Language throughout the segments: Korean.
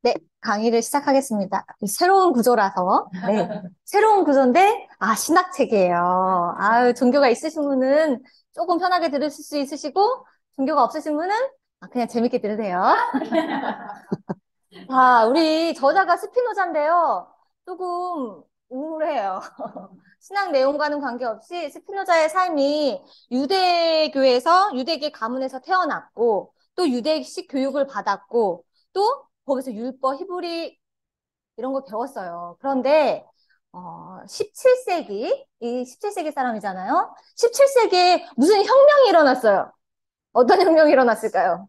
네, 강의를 시작하겠습니다. 새로운 구조라서, 네, 새로운 구조인데, 신학책이에요. 종교가 있으신 분은 조금 편하게 들으실 수 있으시고, 종교가 없으신 분은 그냥 재밌게 들으세요. 우리 저자가 스피노자인데요. 조금 우울해요. 신학 내용과는 관계없이 스피노자의 삶이 유대교에서, 유대계 가문에서 태어났고, 또 유대식 교육을 받았고, 또 거기서 율법, 히브리 이런 거 배웠어요. 그런데 17세기, 이 17세기 사람이잖아요. 17세기에 무슨 혁명이 일어났어요. 어떤 혁명이 일어났을까요?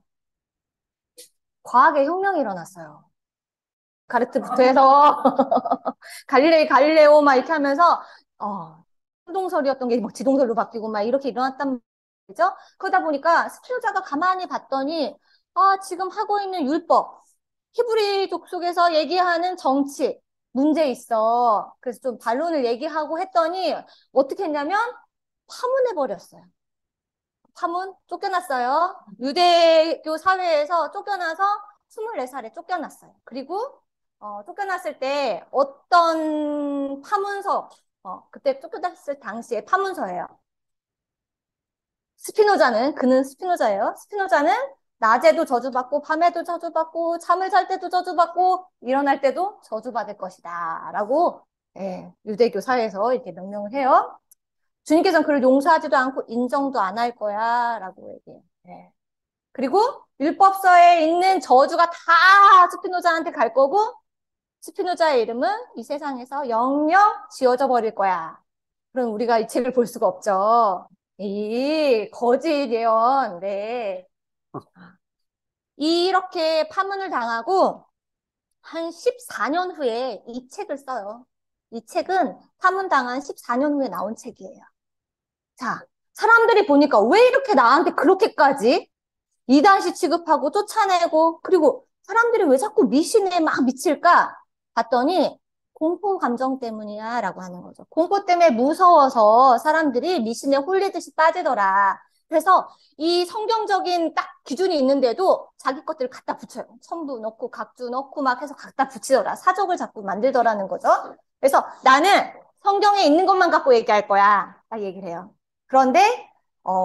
과학의 혁명이 일어났어요. 가르트부터 해서 갈릴레오 막 이렇게 하면서 수동설이었던 게 막 지동설로 바뀌고 막 이렇게 일어났단 말이죠. 그러다 보니까 스피노자가 가만히 봤더니 지금 하고 있는 율법, 히브리족 속에서 얘기하는 정치 문제 있어. 그래서 좀 반론을 얘기하고 했더니 어떻게 했냐면 파문해 버렸어요. 파문 쫓겨났어요. 유대교 사회에서 쫓겨나서 24살에 쫓겨났어요. 그리고 쫓겨났을 때 어떤 파문서, 그때 쫓겨났을 당시에 파문서예요. 그는 스피노자예요. 스피노자는 낮에도 저주받고, 밤에도 저주받고, 잠을 잘 때도 저주받고, 일어날 때도 저주받을 것이다. 라고, 유대교 사회에서 이렇게 명령을 해요. 주님께서는 그를 용서하지도 않고 인정도 안 할 거야. 라고 얘기해요. 예. 그리고 율법서에 있는 저주가 다 스피노자한테 갈 거고, 스피노자의 이름은 이 세상에서 영영 지워져 버릴 거야. 그럼 우리가 이 책을 볼 수가 없죠. 이 거짓 예언, 네. 이렇게 파문을 당하고 한 14년 후에 이 책을 써요. 이 책은 파문당한 14년 후에 나온 책이에요. 자, 사람들이 보니까 왜 이렇게 나한테 그렇게까지 이단시 취급하고 쫓아내고 그리고 사람들이 왜 자꾸 미신에 막 미칠까 봤더니 공포 감정 때문이야 라고 하는 거죠. 공포 때문에 무서워서 사람들이 미신에 홀리듯이 빠지더라. 그래서 이 성경적인 딱 기준이 있는데도 자기 것들을 갖다 붙여요. 첨부 넣고 각주 넣고 막 해서 갖다 붙이더라. 사적을 자꾸 만들더라는 거죠. 그래서 나는 성경에 있는 것만 갖고 얘기할 거야. 딱 얘기를 해요. 그런데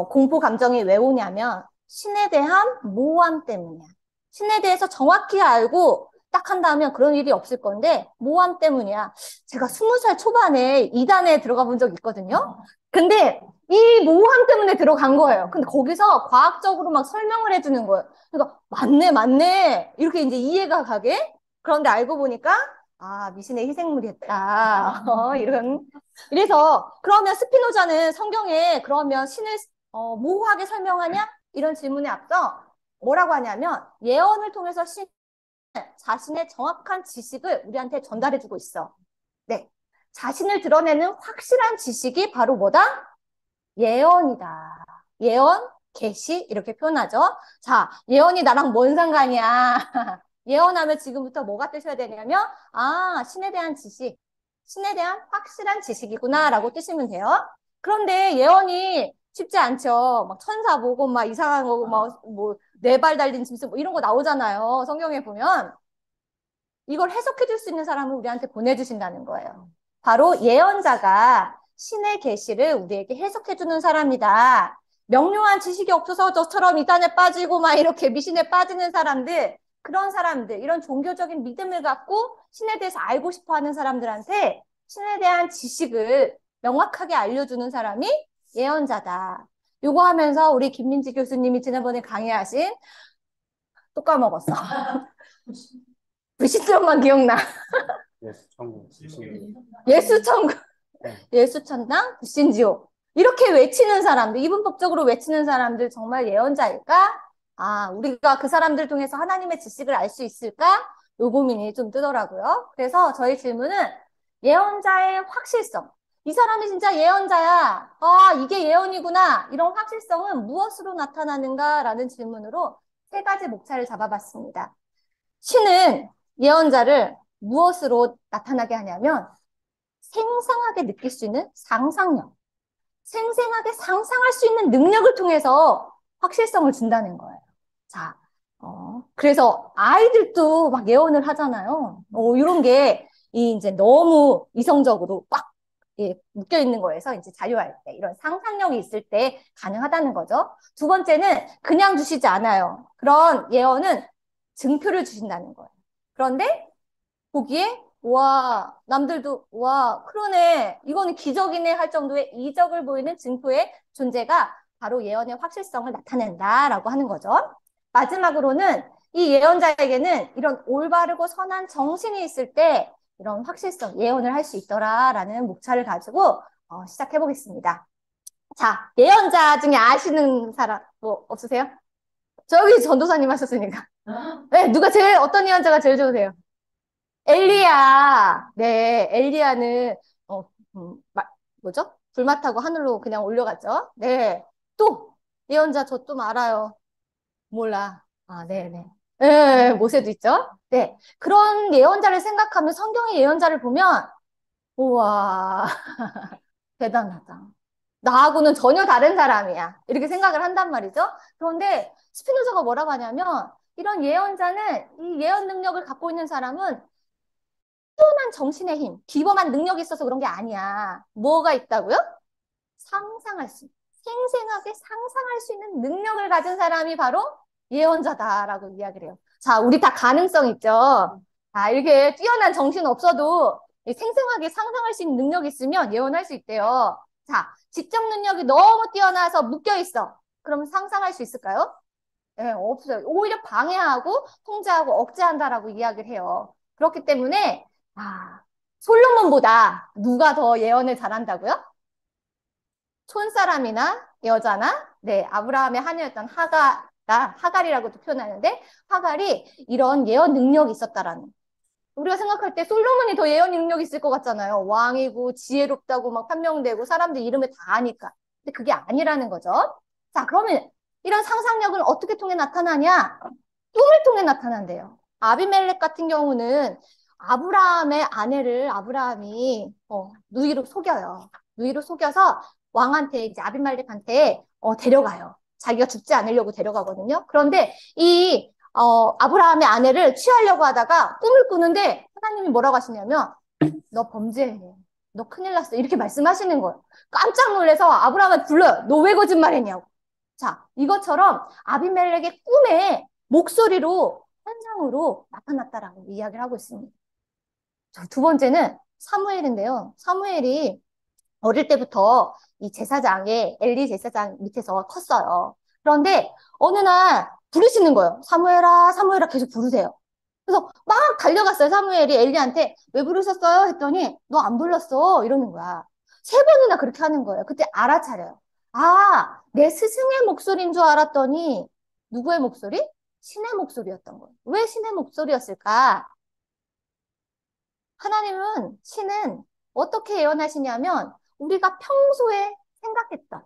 공포 감정이 왜 오냐면 신에 대한 모함 때문이야. 신에 대해서 정확히 알고 딱 한다면 그런 일이 없을 건데 모함 때문이야. 제가 20살 초반에 이단에 들어가 본 적 있거든요. 근데 이 모함 때문에 들어간 거예요. 근데 거기서 과학적으로 막 설명을 해주는 거예요. 그러니까 맞네, 맞네. 이렇게 이제 이해가 가게. 그런데 알고 보니까 미신의 희생물이었다. 이런. 이래서 그러면 스피노자는 성경에 그러면 신을 모호하게 설명하냐? 이런 질문에 앞서 뭐라고 하냐면 예언을 통해서 자신의 정확한 지식을 우리한테 전달해주고 있어. 네. 자신을 드러내는 확실한 지식이 바로 뭐다? 예언이다. 예언, 계시 이렇게 표현하죠. 자, 예언이 나랑 뭔 상관이야? 예언하면 지금부터 뭐가 뜨셔야 되냐면 신에 대한 지식, 신에 대한 확실한 지식이구나라고 뜨시면 돼요. 그런데 예언이 쉽지 않죠. 막 천사 보고 막 이상한 거 막 뭐 네 발 달린 짐승 뭐 이런 거 나오잖아요. 성경에 보면 이걸 해석해 줄 수 있는 사람을 우리한테 보내주신다는 거예요. 바로 예언자가 신의 계시를 우리에게 해석해 주는 사람이다. 명료한 지식이 없어서 저처럼 이단에 빠지고 막 이렇게 미신에 빠지는 사람들, 그런 사람들, 이런 종교적인 믿음을 갖고 신에 대해서 알고 싶어 하는 사람들한테 신에 대한 지식을 명확하게 알려주는 사람이 예언자다. 요거 하면서 우리 김민지 교수님이 지난번에 강의하신 또 까먹었어. 불시점만 기억나. 예수 천국 지신 예수천국, 예수천당, 불신지옥. 이렇게 외치는 사람들, 이분법적으로 외치는 사람들 정말 예언자일까? 우리가 그 사람들 통해서 하나님의 지식을 알 수 있을까? 요 고민이 좀 뜨더라고요. 그래서 저희 질문은 예언자의 확실성. 이 사람이 진짜 예언자야. 이게 예언이구나. 이런 확실성은 무엇으로 나타나는가라는 질문으로 세 가지 목차를 잡아봤습니다. 신은 예언자를 무엇으로 나타나게 하냐면 생생하게 느낄 수 있는 상상력, 생생하게 상상할 수 있는 능력을 통해서 확실성을 준다는 거예요. 자, 그래서 아이들도 막 예언을 하잖아요. 이런 게 이제 너무 이성적으로 꽉 예, 묶여 있는 거에서 이제 자유할 때 이런 상상력이 있을 때 가능하다는 거죠. 두 번째는 그냥 주시지 않아요. 그런 예언은 증표를 주신다는 거예요. 그런데 보기에 와 남들도 와 그러네 이거는 기적이네 할 정도의 이적을 보이는 증표의 존재가 바로 예언의 확실성을 나타낸다라고 하는 거죠. 마지막으로는 이 예언자에게는 이런 올바르고 선한 정신이 있을 때 이런 확실성 예언을 할 수 있더라라는 목차를 가지고 시작해 보겠습니다. 자, 예언자 중에 아시는 사람 뭐 없으세요? 저기 전도사님 하셨으니까. 네, 누가 제일 어떤 예언자가 제일 좋으세요? 엘리야. 네, 엘리야는, 어, 뭐죠? 불마 타고 하늘로 그냥 올려갔죠? 네. 또, 예언자 저 좀 알아요. 몰라. 아, 네네. 네, 모세도 있죠? 네. 그런 예언자를 생각하면 성경의 예언자를 보면, 우와, 대단하다. 나하고는 전혀 다른 사람이야. 이렇게 생각을 한단 말이죠. 그런데 스피노자가 뭐라고 하냐면, 이런 예언자는, 이 예언 능력을 갖고 있는 사람은 뛰어난 정신의 힘, 기범한 능력이 있어서 그런 게 아니야. 뭐가 있다고요? 상상할 수, 생생하게 상상할 수 있는 능력을 가진 사람이 바로 예언자다라고 이야기를 해요. 자, 우리 다 가능성 있죠? 아, 이렇게 뛰어난 정신 없어도 생생하게 상상할 수 있는 능력이 있으면 예언할 수 있대요. 자, 지적 능력이 너무 뛰어나서 묶여 있어. 그럼 상상할 수 있을까요? 네, 없어요. 오히려 방해하고 통제하고 억제한다라고 이야기를 해요. 그렇기 때문에 솔로몬보다 누가 더 예언을 잘한다고요? 촌사람이나 여자나 네, 아브라함의 하녀였던 하갈이라고도 표현하는데 하갈이 이런 예언 능력이 있었다라는 우리가 생각할 때 솔로몬이 더 예언 능력이 있을 것 같잖아요. 왕이고 지혜롭다고 막 판명되고 사람들 이름을 다 아니까. 근데 그게 아니라는 거죠. 자, 그러면 이런 상상력은 어떻게 통해 나타나냐? 꿈을 통해 나타난대요. 아비멜렉 같은 경우는 아브라함의 아내를 아브라함이 누이로 속여요. 누이로 속여서 왕한테 이제 아비멜렉한테 데려가요. 자기가 죽지 않으려고 데려가거든요. 그런데 이 아브라함의 아내를 취하려고 하다가 꿈을 꾸는데 하나님이 뭐라고 하시냐면 너 범죄해. 너 큰일 났어. 이렇게 말씀하시는 거예요. 깜짝 놀라서 아브라함을 불러요. 너 왜 거짓말했냐고. 자, 이것처럼 아비멜렉의 꿈에 목소리로 환상으로 나타났다라고 이야기를 하고 있습니다. 두 번째는 사무엘인데요. 사무엘이 어릴 때부터 이 제사장의 엘리 제사장 밑에서 컸어요. 그런데 어느 날 부르시는 거예요. 사무엘아, 사무엘아 계속 부르세요. 그래서 막 달려갔어요. 사무엘이 엘리한테 왜 부르셨어요? 했더니 너 안 불렀어. 이러는 거야. 세 번이나 그렇게 하는 거예요. 그때 알아차려요. 아, 내 스승의 목소리인 줄 알았더니 누구의 목소리? 신의 목소리였던 거예요. 왜 신의 목소리였을까? 신은 어떻게 예언하시냐면 우리가 평소에 생각했던,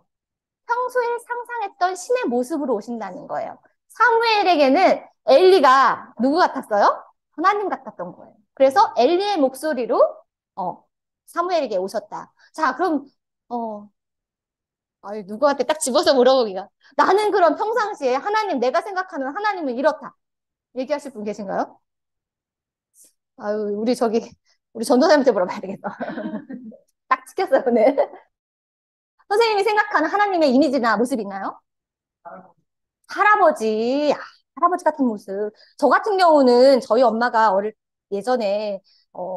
평소에 상상했던 신의 모습으로 오신다는 거예요. 사무엘에게는 엘리가 누구 같았어요? 하나님 같았던 거예요. 그래서 엘리의 목소리로 사무엘에게 오셨다. 자, 그럼 누구한테 딱 집어서 물어보기가. 나는 그럼 평상시에 하나님, 내가 생각하는 하나님은 이렇다. 얘기하실 분 계신가요? 우리 전도사님한테 물어봐야 되겠다. 딱 지켰어요, 오늘. 선생님이 생각하는 하나님의 이미지나 모습이 있나요? 할아버지, 할아버지 같은 모습. 저 같은 경우는 저희 엄마가 예전에,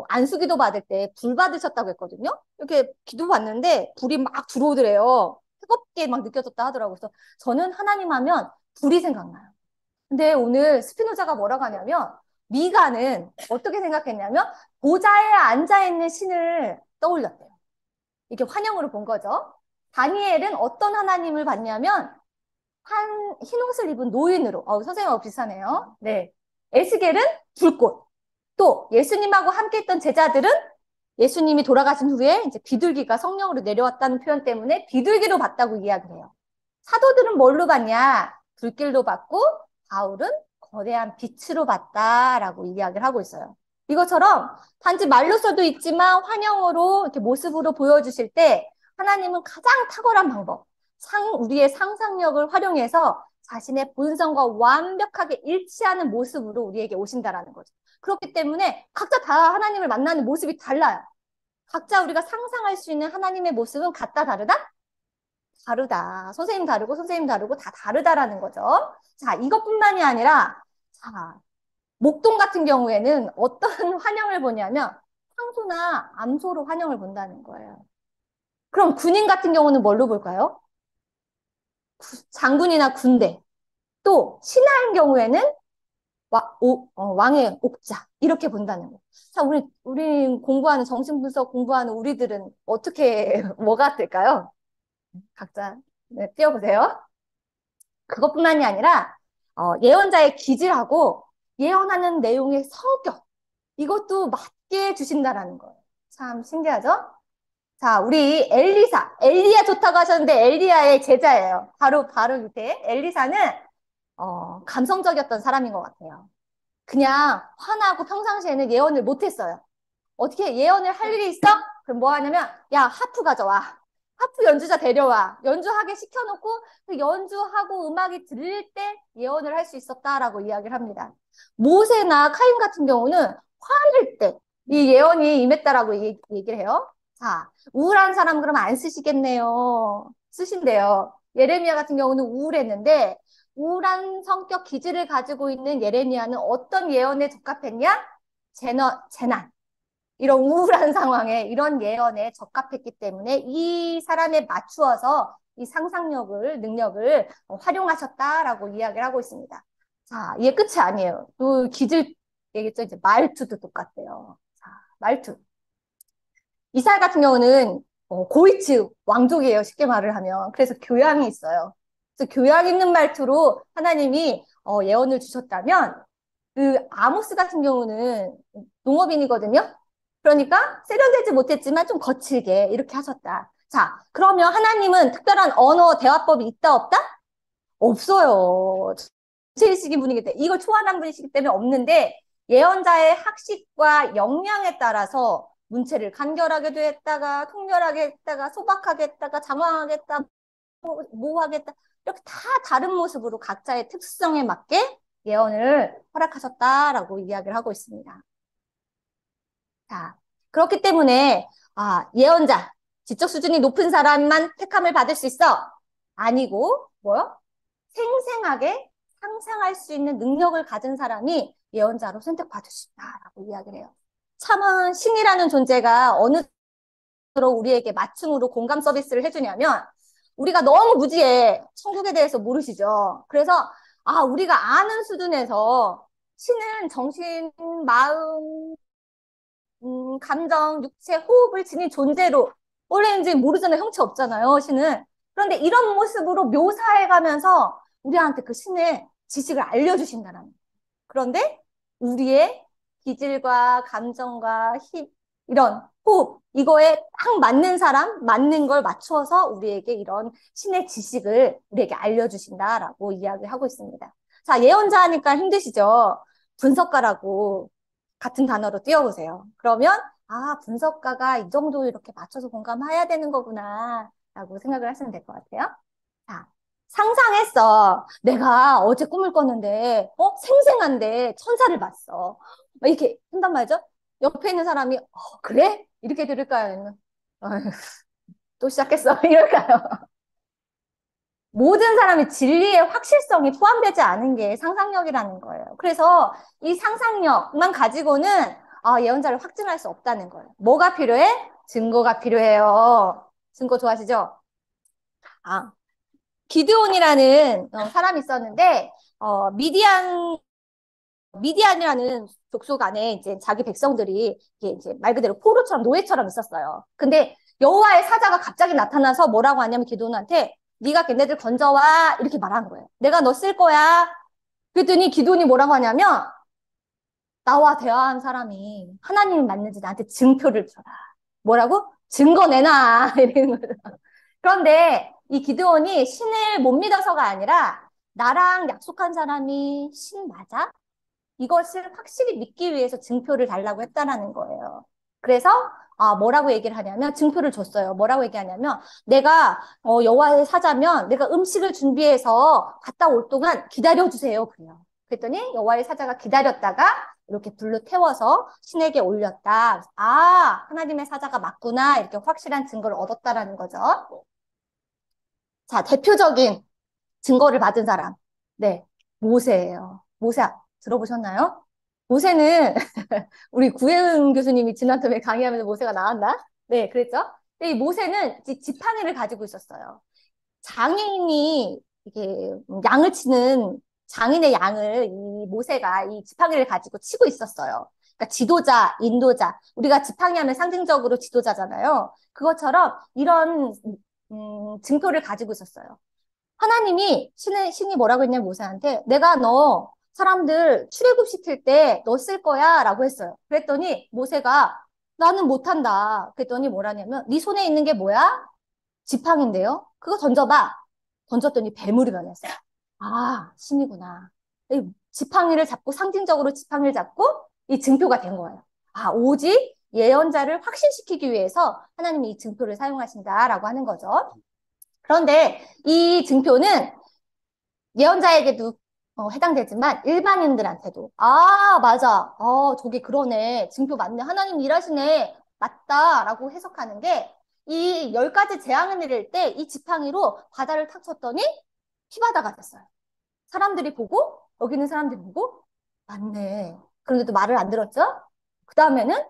안수기도 받을 때 불 받으셨다고 했거든요? 이렇게 기도 받는데 불이 막 들어오더래요. 뜨겁게 막 느껴졌다 하더라고요. 그래서 저는 하나님 하면 불이 생각나요. 근데 오늘 스피노자가 뭐라고 하냐면, 미가는 어떻게 생각했냐면, 보좌에 앉아있는 신을 떠올렸대요. 이게 환영으로 본 거죠. 다니엘은 어떤 하나님을 봤냐면, 흰 옷을 입은 노인으로, 선생님하고 비슷하네요. 네. 에스겔은 불꽃. 또 예수님하고 함께 했던 제자들은 예수님이 돌아가신 후에 이제 비둘기가 성령으로 내려왔다는 표현 때문에 비둘기로 봤다고 이야기를 해요. 사도들은 뭘로 봤냐? 불길로 봤고 바울은 거대한 빛으로 봤다라고 이야기를 하고 있어요. 이것처럼 단지 말로서도 있지만 환영으로 이렇게 모습으로 보여주실 때 하나님은 가장 탁월한 방법, 우리의 상상력을 활용해서 자신의 본성과 완벽하게 일치하는 모습으로 우리에게 오신다라는 거죠. 그렇기 때문에 각자 다 하나님을 만나는 모습이 달라요. 각자 우리가 상상할 수 있는 하나님의 모습은 같다, 다르다? 다르다. 선생님 다르고 다 다르다라는 거죠. 자, 이것뿐만이 아니라, 자, 목동 같은 경우에는 어떤 환영을 보냐면 황소나 암소로 환영을 본다는 거예요. 그럼 군인 같은 경우는 뭘로 볼까요? 장군이나 군대. 또 신하인 경우에는 왕의 옥자 이렇게 본다는 거. 자, 우리 공부하는 정신분석 공부하는 우리들은 어떻게 뭐가 될까요? 각자 네, 띄워보세요. 그것뿐만이 아니라 예언자의 기질하고 예언하는 내용의 성격 이것도 맞게 주신다라는 거예요. 참 신기하죠? 자, 우리 엘리야 좋다고 하셨는데 엘리야의 제자예요. 바로 밑에 엘리사는 감성적이었던 사람인 것 같아요. 그냥 화나고 평상시에는 예언을 못했어요. 어떻게 예언을 할 일이 있어? 그럼 뭐 하냐면 야 하프 가져와. 하프 연주자 데려와. 연주하게 시켜놓고 그 연주하고 음악이 들릴 때 예언을 할 수 있었다라고 이야기를 합니다. 모세나 카인 같은 경우는 화낼 때 이 예언이 임했다라고 얘기를 해요. 자, 우울한 사람 그러면 안 쓰시겠네요. 쓰신대요. 예레미야 같은 경우는 우울했는데 우울한 성격 기질을 가지고 있는 예레미야는 어떤 예언에 적합했냐? 재난. 이런 우울한 상황에 이런 예언에 적합했기 때문에 이 사람에 맞추어서 이 능력을 활용하셨다라고 이야기를 하고 있습니다. 자, 이게 끝이 아니에요. 또 기질 얘기했죠. 이제 말투도 똑같대요. 자, 말투. 이스라엘 같은 경우는 고이츠 왕족이에요. 쉽게 말을 하면. 그래서 교양이 있어요. 그래서 교양 있는 말투로 하나님이 예언을 주셨다면 그 아모스 같은 경우는 농업인이거든요. 그러니까 세련되지 못했지만 좀 거칠게 이렇게 하셨다. 자, 그러면 하나님은 특별한 언어 대화법이 있다 없다? 없어요. 제일식인 분이기 때문에 이걸 초안한 분이시기 때문에 없는데 예언자의 학식과 역량에 따라서 문체를 간결하게도 했다가 통렬하게 했다가 소박하게 했다가 장황하게 했다가 모호하게 했다 이렇게 다 다른 모습으로 각자의 특성에 맞게 예언을 허락하셨다라고 이야기를 하고 있습니다. 자, 그렇기 때문에 예언자, 지적 수준이 높은 사람만 택함을 받을 수 있어? 아니고 뭐요? 생생하게 상상할 수 있는 능력을 가진 사람이 예언자로 선택받을 수 있다라고 이야기를 해요. 참은 신이라는 존재가 어느 정도로 우리에게 맞춤으로 공감 서비스를 해주냐면 우리가 너무 무지해. 천국에 대해서 모르시죠? 그래서 우리가 아는 수준에서 신은 정신, 마음, 감정, 육체, 호흡을 지닌 존재로 원래인지 모르잖아요. 형체 없잖아요. 신은. 그런데 이런 모습으로 묘사해가면서 우리한테 그 신의 지식을 알려주신다는 거예요. 그런데 우리의 기질과 감정과 힘, 이런 호흡, 이거에 딱 맞는 사람, 맞는 걸 맞추어서 우리에게 이런 신의 지식을 우리에게 알려주신다라고 이야기하고 있습니다. 자, 예언자 하니까 힘드시죠? 분석가라고 같은 단어로 띄워보세요. 그러면, 분석가가 이 정도 이렇게 맞춰서 공감해야 되는 거구나, 라고 생각을 하시면 될 것 같아요. 자, 상상했어. 내가 어제 꿈을 꿨는데, 생생한데 천사를 봤어. 막 이렇게 한단 말이죠. 옆에 있는 사람이, 그래? 이렇게 들을까요? 아니면, 어휴, 또 시작했어. 이럴까요? 모든 사람이 진리의 확실성이 포함되지 않은 게 상상력이라는 거예요. 그래서 이 상상력만 가지고는 예언자를 확증할 수 없다는 거예요. 뭐가 필요해? 증거가 필요해요. 증거 좋아하시죠? 기드온이라는 사람이 있었는데 미디안이라는 족속 안에 이제 자기 백성들이 이제 말 그대로 포로처럼 노예처럼 있었어요. 근데 여호와의 사자가 갑자기 나타나서 뭐라고 하냐면 기드온한테 네가 걔네들 건져와 이렇게 말하는 거예요. 내가 너 쓸 거야. 그랬더니 기드온이 뭐라고 하냐면 나와 대화한 사람이 하나님이 맞는지 나한테 증표를 줘라. 뭐라고? 증거 내놔. 이러는 거죠. 그런데 이 기드온이 신을 못 믿어서가 아니라 나랑 약속한 사람이 신 맞아? 이것을 확실히 믿기 위해서 증표를 달라고 했다라는 거예요. 그래서 뭐라고 얘기를 하냐면 증표를 줬어요. 뭐라고 얘기하냐면 내가 여호와의 사자면 내가 음식을 준비해서 갔다 올 동안 기다려주세요. 그래요. 그랬더니 여호와의 사자가 기다렸다가 이렇게 불로 태워서 신에게 올렸다. 하나님의 사자가 맞구나. 이렇게 확실한 증거를 얻었다라는 거죠. 자, 대표적인 증거를 받은 사람. 네, 모세예요. 모세 들어보셨나요? 모세는 우리 구혜은 교수님이 지난번에 강의하면서 모세가 나왔나? 네, 그랬죠? 근데 이 모세는 지팡이를 가지고 있었어요. 장인이 이게 양을 치는 장인의 양을 이 모세가 이 지팡이를 가지고 치고 있었어요. 그러니까 지도자, 인도자. 우리가 지팡이 하면 상징적으로 지도자잖아요. 그것처럼 이런 증표를 가지고 있었어요. 하나님이 신이 뭐라고 했냐면 모세한테 내가 너 사람들 출애굽시킬 때 너 쓸 거야 라고 했어요. 그랬더니 모세가 나는 못한다. 그랬더니 뭐라냐면 네 손에 있는 게 뭐야? 지팡인데요. 그거 던져봐. 던졌더니 뱀으로 변했어요. 신이구나. 이 지팡이를 잡고 상징적으로 지팡이를 잡고 이 증표가 된 거예요. 오직 예언자를 확신시키기 위해서 하나님이 이 증표를 사용하신다라고 하는 거죠. 그런데 이 증표는 예언자에게도 해당되지만 일반인들한테도 맞아. 저기 그러네. 증표 맞네. 하나님 일하시네. 맞다라고 해석하는 게 이 10가지 재앙을 내릴 때 이 지팡이로 바다를 탁 쳤더니 피바다가 됐어요. 사람들이 보고 여기 있는 사람들이 보고 맞네. 그런데도 말을 안 들었죠? 그 다음에는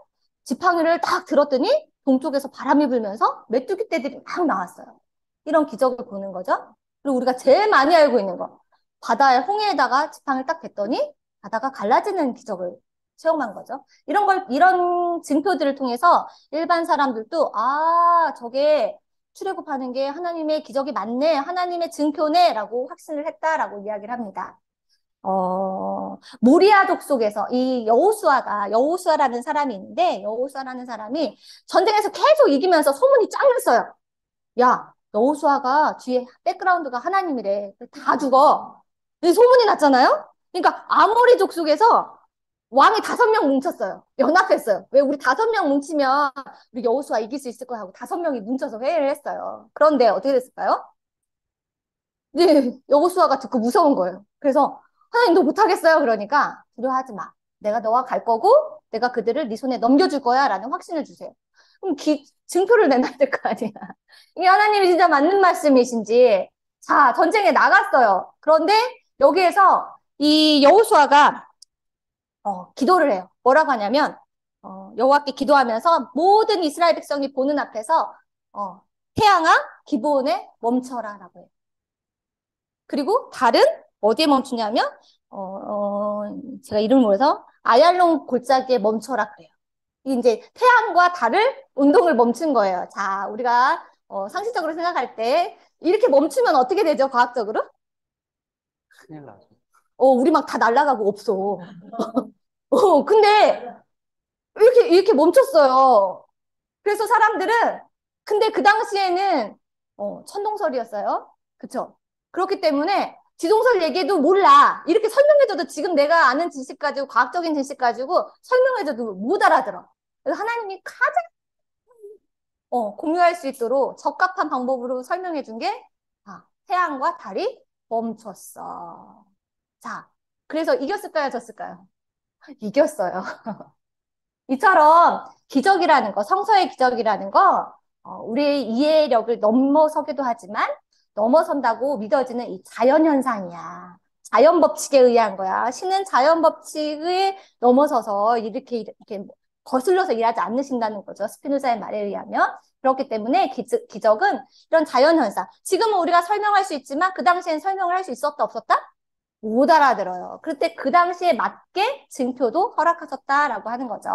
지팡이를 딱 들었더니 동쪽에서 바람이 불면서 메뚜기 떼들이 막 나왔어요. 이런 기적을 보는 거죠. 그리고 우리가 제일 많이 알고 있는 거. 바다의 홍해에다가 지팡이를 딱 댔더니 바다가 갈라지는 기적을 체험한 거죠. 이런 증표들을 통해서 일반 사람들도 저게 출애굽하는 게 하나님의 기적이 맞네, 하나님의 증표네 라고 확신을 했다라고 이야기를 합니다. 모리아 족속에서 이 여호수아라는 사람이 있는데 여호수아라는 사람이 전쟁에서 계속 이기면서 소문이 쫙 났어요. 야, 여호수아가 뒤에 백그라운드가 하나님이래. 다 죽어. 이 소문이 났잖아요? 그러니까 아모리 족속에서 왕이 5명 뭉쳤어요. 연합했어요. 왜 우리 5명 뭉치면 우리 여호수아 이길 수 있을 거야 하고 5명이 뭉쳐서 회의를 했어요. 그런데 어떻게 됐을까요? 네, 여호수아가 듣고 무서운 거예요. 그래서 하나님 너 못하겠어요. 그러니까 두려워하지 마. 내가 너와 갈 거고 내가 그들을 네 손에 넘겨줄 거야 라는 확신을 주세요. 그럼 증표를 내놔야 될 거 아니야. 이게 하나님이 진짜 맞는 말씀이신지. 자, 전쟁에 나갔어요. 그런데 여기에서 이 여호수아가 기도를 해요. 뭐라고 하냐면 여호와께 기도하면서 모든 이스라엘 백성이 보는 앞에서 태양아 기브온에 멈춰라라고 해요. 그리고 달은 어디에 멈추냐면 제가 이름을 모르서 아얄론 골짜기에 멈춰라 그래요. 이제 태양과 달을 운동을 멈춘 거예요. 자, 우리가 상식적으로 생각할 때 이렇게 멈추면 어떻게 되죠? 과학적으로? 큰일 나죠. 우리 막 다 날아가고 없어. 근데 이렇게 멈췄어요. 그래서 사람들은 근데 그 당시에는 천동설이었어요. 그쵸? 그렇기 때문에 지동설 얘기도 몰라. 이렇게 설명해줘도 지금 내가 아는 지식 가지고 과학적인 지식 가지고 설명해줘도 못 알아들어. 그래서 하나님이 가장 공유할 수 있도록 적합한 방법으로 설명해 준 게 태양과 달이 멈췄어. 자, 그래서 이겼을까요? 졌을까요? 이겼어요. 이처럼 기적이라는 거, 성서의 기적이라는 거, 우리의 이해력을 넘어서기도 하지만 넘어선다고 믿어지는 이 자연현상이야. 자연 법칙에 의한 거야. 신은 자연 법칙에 넘어서서 이렇게 거슬러서 일하지 않으신다는 거죠. 스피노자의 말에 의하면. 그렇기 때문에 기적은 이런 자연현상. 지금은 우리가 설명할 수 있지만 그 당시엔 설명을 할 수 있었다, 없었다? 못 알아들어요. 그때 그 당시에 맞게 증표도 허락하셨다라고 하는 거죠.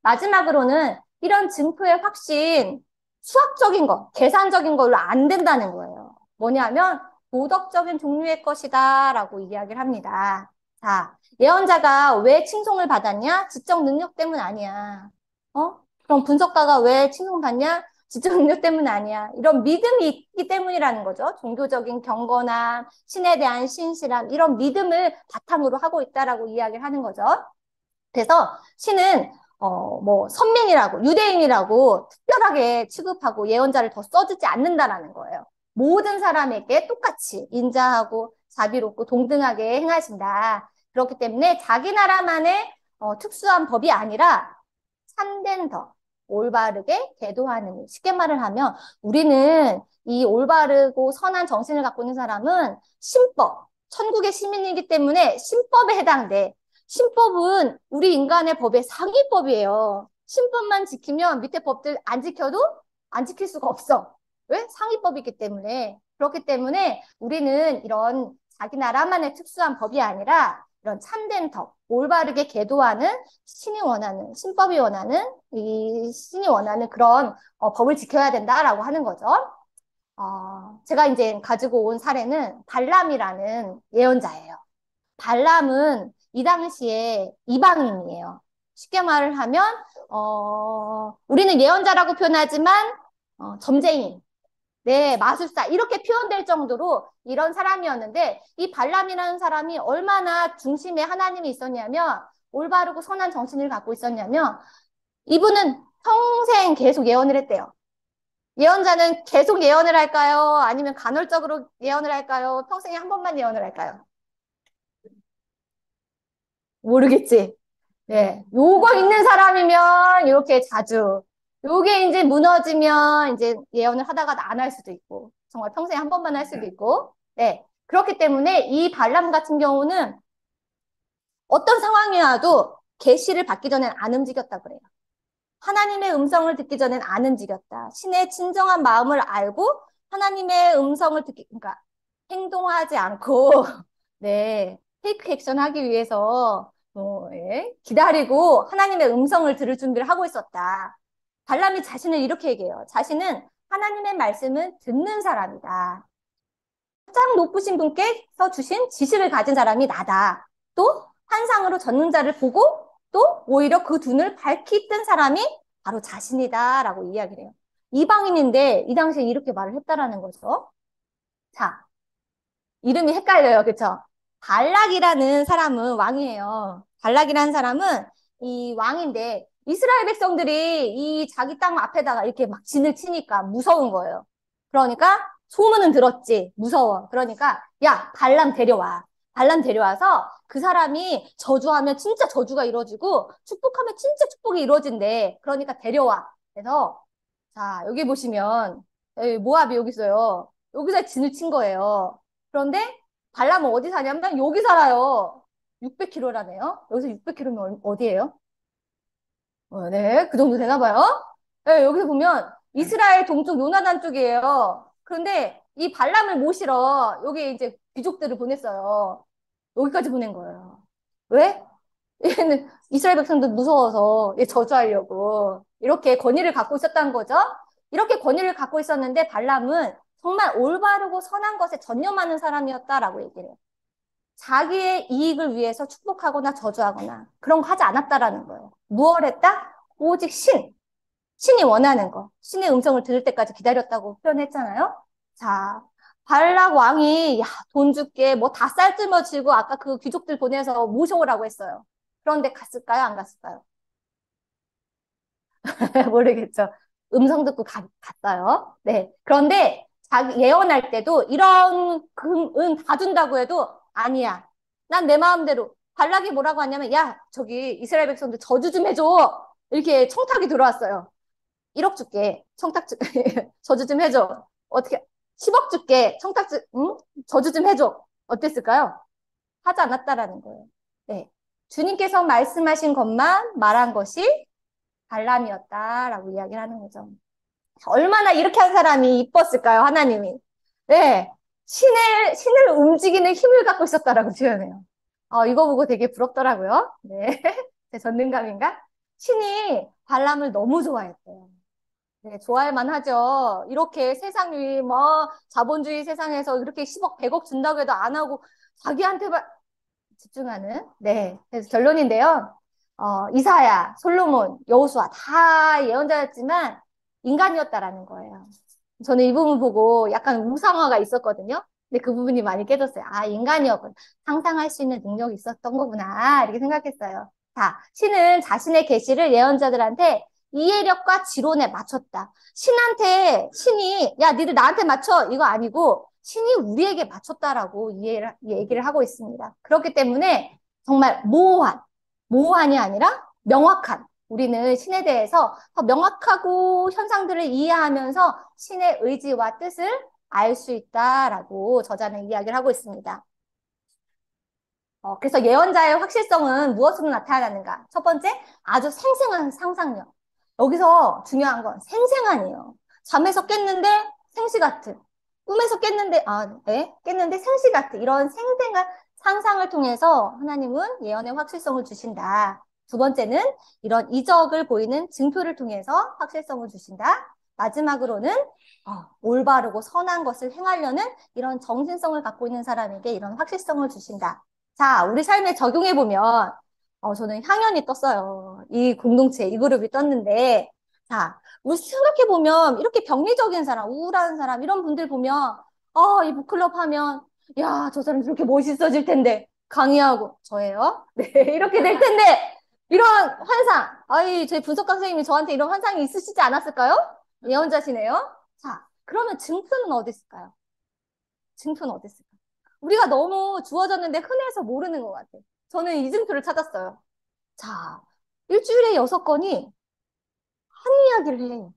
마지막으로는 이런 증표의 확신, 수학적인 거, 계산적인 걸로 안 된다는 거예요. 뭐냐면 도덕적인 종류의 것이다 라고 이야기를 합니다. 자, 예언자가 왜 칭송을 받았냐? 지적 능력 때문 아니야. 그럼 분석가가 왜 칭송받냐? 지적 능력 때문 아니야. 이런 믿음이 있기 때문이라는 거죠. 종교적인 경건함, 신에 대한 신실함, 이런 믿음을 바탕으로 하고 있다라고 이야기를 하는 거죠. 그래서 신은 뭐, 선민이라고, 유대인이라고 특별하게 취급하고 예언자를 더 써주지 않는다라는 거예요. 모든 사람에게 똑같이 인자하고 자비롭고 동등하게 행하신다. 그렇기 때문에 자기 나라만의 특수한 법이 아니라 참된 더 올바르게 계도하는, 쉽게 말을 하면 우리는 이 올바르고 선한 정신을 갖고 있는 사람은 신법, 천국의 시민이기 때문에 신법에 해당돼. 신법은 우리 인간의 법의 상위법이에요. 신법만 지키면 밑에 법들 안 지켜도 안 지킬 수가 없어. 왜? 상위법이기 때문에. 그렇기 때문에 우리는 이런 자기 나라만의 특수한 법이 아니라 이런 참된 덕, 올바르게 계도하는 신이 원하는, 신법이 원하는, 이 신이 원하는 그런 법을 지켜야 된다라고 하는 거죠. 제가 이제 가지고 온 사례는 발람이라는 예언자예요. 발람은 이 당시에 이방인이에요. 쉽게 말을 하면, 우리는 예언자라고 표현하지만, 점쟁이, 네, 마술사, 이렇게 표현될 정도로 이런 사람이었는데, 이 발람이라는 사람이 얼마나 중심에 하나님이 있었냐면, 올바르고 선한 정신을 갖고 있었냐면, 이분은 평생 계속 예언을 했대요. 예언자는 계속 예언을 할까요? 아니면 간헐적으로 예언을 할까요? 평생에 한 번만 예언을 할까요? 모르겠지. 네. 요거 있는 사람이면 이렇게 자주. 요게 이제 무너지면 이제 예언을 하다가 안 할 수도 있고, 정말 평생에 한 번만 할 수도 있고, 네. 그렇기 때문에 이 발람 같은 경우는 어떤 상황이라도 계시를 받기 전엔 안 움직였다 그래요. 하나님의 음성을 듣기 전엔 안 움직였다. 신의 진정한 마음을 알고 하나님의 음성을 듣기, 그러니까 행동하지 않고, 네, 테이크 액션 하기 위해서 예, 기다리고 하나님의 음성을 들을 준비를 하고 있었다. 발람이 자신을 이렇게 얘기해요. 자신은 하나님의 말씀을 듣는 사람이다. 가장 높으신 분께서 주신 지식을 가진 사람이 나다. 또 환상으로 젖는 자를 보고 또 오히려 그 눈을 밝히 뜬 사람이 바로 자신이다라고 이야기를 해요. 이방인인데 이 당시에 이렇게 말을 했다라는 거죠. 자, 이름이 헷갈려요. 그쵸? 발락이라는 사람은 왕이에요. 발락이라는 사람은 이 왕인데 이스라엘 백성들이 이 자기 땅 앞에다가 이렇게 막 진을 치니까 무서운 거예요. 그러니까 소문은 들었지. 무서워. 그러니까 야, 발람 데려와. 발람 데려와서 그 사람이 저주하면 진짜 저주가 이루어지고 축복하면 진짜 축복이 이루어진대. 그러니까 데려와. 그래서 자, 여기 보시면 여기 모압이 여기 있어요. 여기서 진을 친 거예요. 그런데 발람은 어디 사냐면 여기 살아요. 600km라네요. 여기서 600km면 어디예요? 네, 그 정도 되나 봐요. 네, 여기서 보면 이스라엘 동쪽 요나단 쪽이에요. 그런데 이 발람을 모시러 여기 이제 귀족들을 보냈어요. 여기까지 보낸 거예요. 왜? 얘는 이스라엘 백성들 무서워서 얘 저주하려고 이렇게 권위를 갖고 있었다는 거죠. 이렇게 권위를 갖고 있었는데 발람은 정말 올바르고 선한 것에 전념하는 사람이었다라고 얘기를 해요. 자기의 이익을 위해서 축복하거나 저주하거나 그런 거 하지 않았다라는 거예요. 무엇을 했다? 오직 신이 원하는 거, 신의 음성을 들을 때까지 기다렸다고 표현했잖아요. 자, 발락 왕이 야, 돈 줄게 뭐 다 쌀뜨머지고 아까 그 귀족들 보내서 모셔오라고 했어요. 그런데 갔을까요? 안 갔을까요? 모르겠죠. 음성 듣고 갔어요. 네. 그런데 자기 예언할 때도 이런 은 다 준다고 해도 아니야. 난 내 마음대로. 발락이 뭐라고 하냐면 야, 저기 이스라엘 백성들 저주 좀 해줘. 이렇게 청탁이 들어왔어요. 1억 줄게. 저주 좀 해줘. 어떻게 10억 줄게. 응? 저주 좀 해줘. 어땠을까요? 하지 않았다라는 거예요. 네. 주님께서 말씀하신 것만 말한 것이 발람이었다라고 이야기를 하는 거죠. 얼마나 이렇게 한 사람이 이뻤을까요, 하나님이? 네. 신을 움직이는 힘을 갖고 있었다라고 표현해요. 이거 보고 되게 부럽더라고요. 네. 제 전능감인가? 신이 발람을 너무 좋아했대요. 네, 좋아할 만하죠. 이렇게 세상이 뭐 자본주의 세상에서 이렇게 10억, 100억 준다고 해도 안 하고 자기한테만 집중하는. 네, 그래서 결론인데요. 이사야, 솔로몬, 여호수아 다 예언자였지만 인간이었다라는 거예요. 저는 이 부분 보고 약간 우상화가 있었거든요. 근데 그 부분이 많이 깨졌어요. 아, 인간이었군. 상상할 수 있는 능력이 있었던 거구나. 이렇게 생각했어요. 자, 신은 자신의 계시를 예언자들한테 이해력과 지론에 맞췄다. 신이, 야, 니들 나한테 맞춰. 이거 아니고, 신이 우리에게 맞췄다라고 얘기를 하고 있습니다. 그렇기 때문에 정말 모호한이 아니라 명확한, 우리는 신에 대해서 더 명확하고 현상들을 이해하면서 신의 의지와 뜻을 알 수 있다라고 저자는 이야기를 하고 있습니다. 그래서 예언자의 확실성은 무엇으로 나타나는가? 첫 번째, 아주 생생한 상상력. 여기서 중요한 건 생생한이에요. 잠에서 깼는데 생시 같은. 꿈에서 깼는데, 네? 깼는데 생시 같은. 이런 생생한 상상을 통해서 하나님은 예언의 확실성을 주신다. 두 번째는 이런 이적을 보이는 증표를 통해서 확실성을 주신다. 마지막으로는 올바르고 선한 것을 행하려는 이런 정신성을 갖고 있는 사람에게 이런 확실성을 주신다. 자, 우리 삶에 적용해보면, 저는 향연이 떴어요. 이 공동체, 이 그룹이 떴는데, 자, 우리 생각해보면, 이렇게 병리적인 사람, 우울한 사람, 이런 분들 보면, 이 북클럽 하면, 야, 저 사람 저렇게 멋있어질 텐데, 강의하고, 저예요? 네, 이렇게 될 텐데, 이런 환상, 저희 분석가 선생님이 저한테 이런 환상이 있으시지 않았을까요? 예언자시네요. 자, 그러면 증표는 어디 있을까요? 증표는 어디 있을까요? 우리가 너무 주어졌는데 흔해서 모르는 것 같아. 저는 이 증표를 찾았어요. 자, 일주일에 6건이 한 이야기를 해.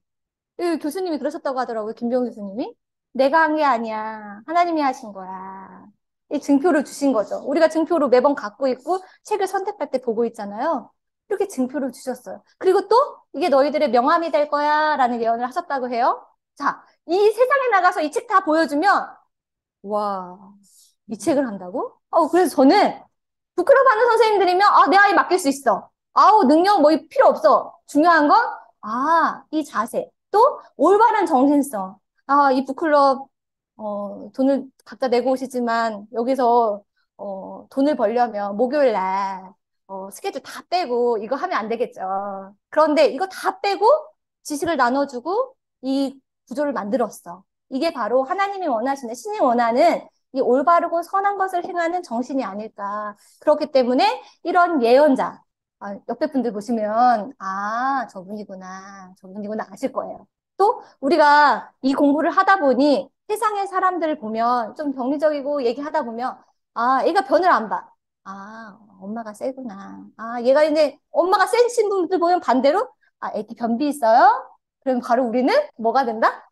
이 교수님이 그러셨다고 하더라고요. 김병 교수님이. 내가 한 게 아니야. 하나님이 하신 거야. 이 증표를 주신 거죠. 우리가 증표로 매번 갖고 있고 책을 선택할 때 보고 있잖아요. 이렇게 증표를 주셨어요. 그리고 또 이게 너희들의 명함이 될 거야 라는 예언을 하셨다고 해요. 자, 이 세상에 나가서 이 책 다 보여주면 와, 이 책을 한다고? 그래서 저는 부끄러워 하는 선생님들이면, 내 아이 맡길 수 있어. 능력 뭐 필요 없어. 중요한 건, 이 자세. 또, 올바른 정신성. 이 북클럽, 돈을 각자 내고 오시지만, 여기서, 돈을 벌려면, 목요일 날, 스케줄 다 빼고, 이거 하면 안 되겠죠. 그런데 이거 다 빼고, 지식을 나눠주고, 이 구조를 만들었어. 이게 바로 하나님이 원하시는, 신이 원하는 이 올바르고 선한 것을 행하는 정신이 아닐까. 그렇기 때문에 이런 예언자, 옆에 분들 보시면, 저분이구나 아실 거예요. 또 우리가 이 공부를 하다 보니 세상의 사람들을 보면 좀 병리적이고 얘기하다 보면, 얘가 변을 안 봐. 엄마가 세구나. 얘가 이제 엄마가 센 분들 보면 반대로, 애기 변비 있어요? 그럼 바로 우리는 뭐가 된다?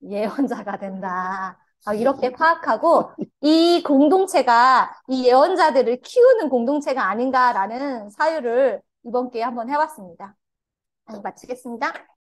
예언자가 된다. 이렇게 파악하고 이 공동체가 이 예언자들을 키우는 공동체가 아닌가라는 사유를 이번 기회에 한번 해봤습니다. 마치겠습니다.